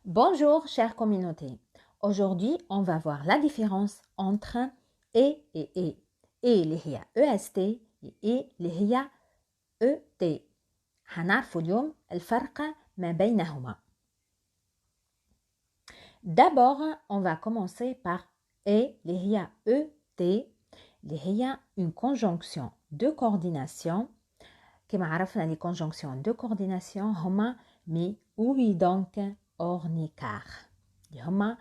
Bonjour, chère communauté. Aujourd'hui, on va voir la différence entre et et et. Et اللي هي EST et اللي هي ET. هنعرفوا اليوم الفرق ما بينهما. D'abord, on va commencer par et اللي هي ET اللي هي une conjonction de coordination. كما عرفنا les conjonctions de coordination هما مي oui donc ornicar. اللي هما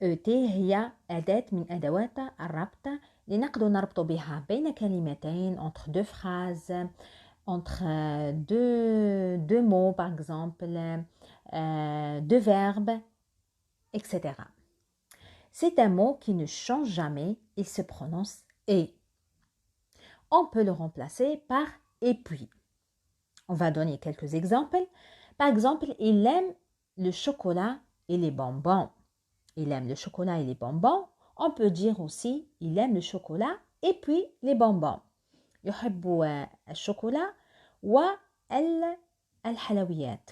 ET هي أداة من أدوات الربط لنقدر نربط بها بين كلمتين entre deux phrases, entre deux mots par exemple, deux verbes, etc. C'est un mot qui ne change jamais, il se prononce et. On peut le remplacer par et puis. On va donner quelques exemples. Par exemple, il aime le chocolat et les bonbons. Il aime le chocolat et les bonbons. On peut dire aussi il aime le chocolat et puis les bonbons. يحب الشوكولا والحلويات.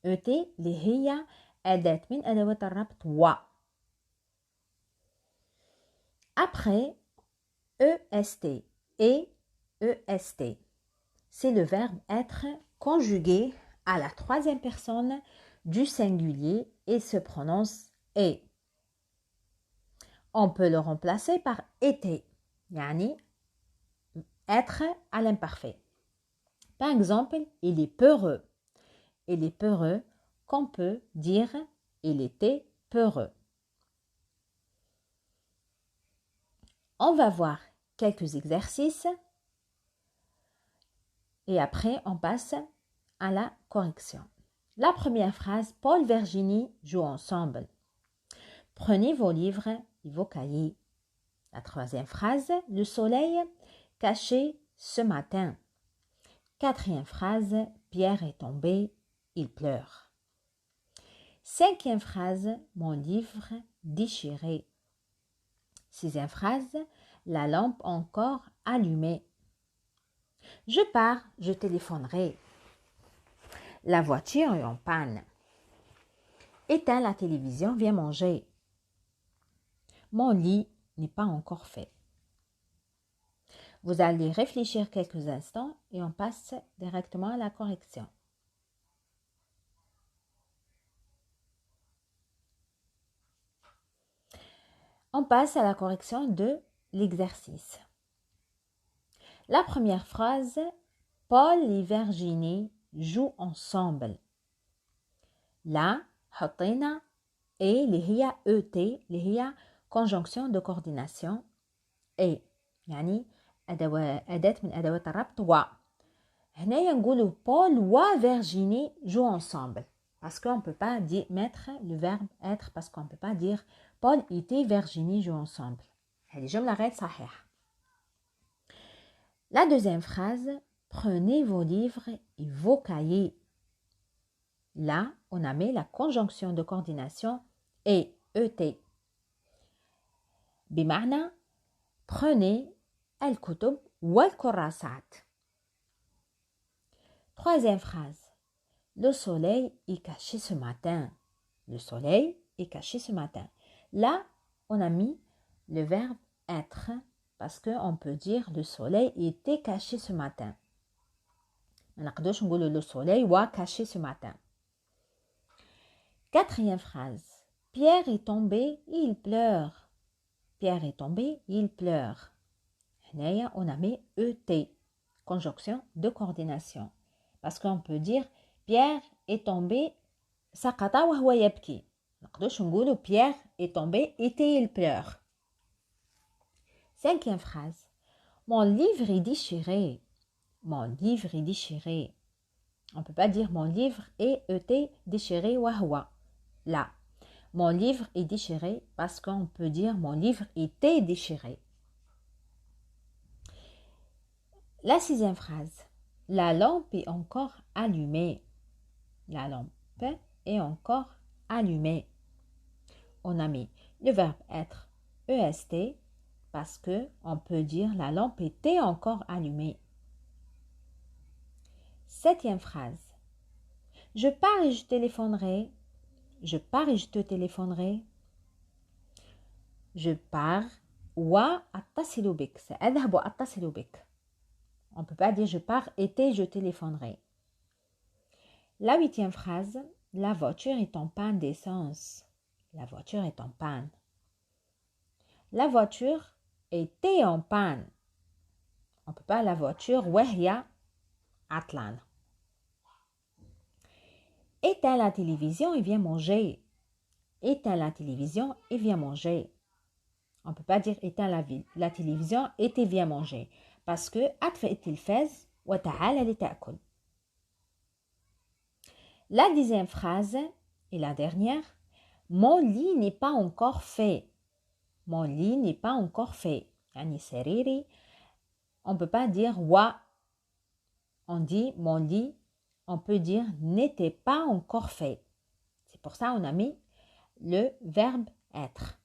ET اللي هي أداة من أدوات الربط و. Après EST et EST. C'est le verbe être conjugué à la troisième personne du singulier et se prononce et. On peut le remplacer par était, yani être à l'imparfait. Par exemple, il est peureux. Il est peureux qu'on peut dire il était peureux. On va voir quelques exercices et après on passe à la correction. La première phrase, Paul et Virginie jouent ensemble. Prenez vos livres et vos cahiers. La troisième phrase, le soleil caché ce matin. Quatrième phrase, Pierre est tombé, il pleure. Cinquième phrase, mon livre déchiré. Sixième phrase, la lampe encore allumée. Je pars, je téléphonerai. La voiture est en panne. Éteins la télévision, viens manger. Mon lit n'est pas encore fait. Vous allez réfléchir quelques instants et on passe directement à la correction. On passe à la correction de l'exercice. La première phrase, Paul et Virginie jouent ensemble. Là, حطينا et اللي هي ET اللي هي conjonction de coordination et يعني أداة من أدوات الربط و. هنايا نقولوا Paul و Virginie jouent ensemble parce qu'on ne peut pas mettre le verbe être parce qu'on ne peut pas dire Paul et Virginie jouent ensemble. هذه جملة غير صحيحة. La deuxième phrase, prenez vos livres et vos cahiers. Là, on a mis la conjonction de coordination et ET. بمعنى prenez الكتب والكراسات. Troisième phrase. Le soleil est caché ce matin. Le soleil est caché ce matin. Là, on a mis le verbe être parce qu'on peut dire le soleil était caché ce matin. ما نقدرش نقول le soleil est caché ce matin. Quatrième phrase. Pierre est tombé, il pleure. Pierre est tombé, il pleure. هنايا on a mis ET, conjonction de coordination. Parce qu'on peut dire Pierre est tombé سقط وهو يبكي. نقدرش نقولوا Pierre est tombé et il pleure. Cinquième phrase. Mon livre est déchiré. Mon livre est déchiré. On ne peut pas dire mon livre est ET déchiré وهو. Là, mon livre est déchiré parce qu'on peut dire mon livre était déchiré. La sixième phrase. La lampe est encore allumée. La lampe est encore allumée. On a mis le verbe être EST parce que on peut dire la lampe était encore allumée. Septième phrase. Je pars et je téléphonerai. Je pars et je te téléphonerai. Je pars وأتصل بك. سأذهب وأتصل بك. On ne peut pas dire je pars et je téléphonerai. La 8e phrase, la voiture est en panne d'essence. La voiture est en panne. La voiture était en panne. On ne peut pas la voiture وهي عطلانة. Éteins la télévision et viens manger. Éteins la télévision et viens manger. On ne peut pas dire éteins la télévision et viens manger. Parce que أطفئ التلفاز وتعال لتأكل. La 10e phrase et la dernière. Mon lit n'est pas encore fait. Mon lit n'est pas encore fait. يعني سريري. On ne peut pas dire wa. On dit mon lit. On peut dire n'était pas encore fait. C'est pour ça qu'on a mis le verbe être.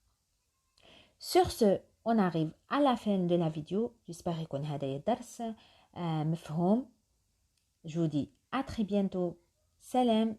Sur ce, on arrive à la fin de la vidéo. J'espère que vous avez compris. Je vous dis à très bientôt. Salam.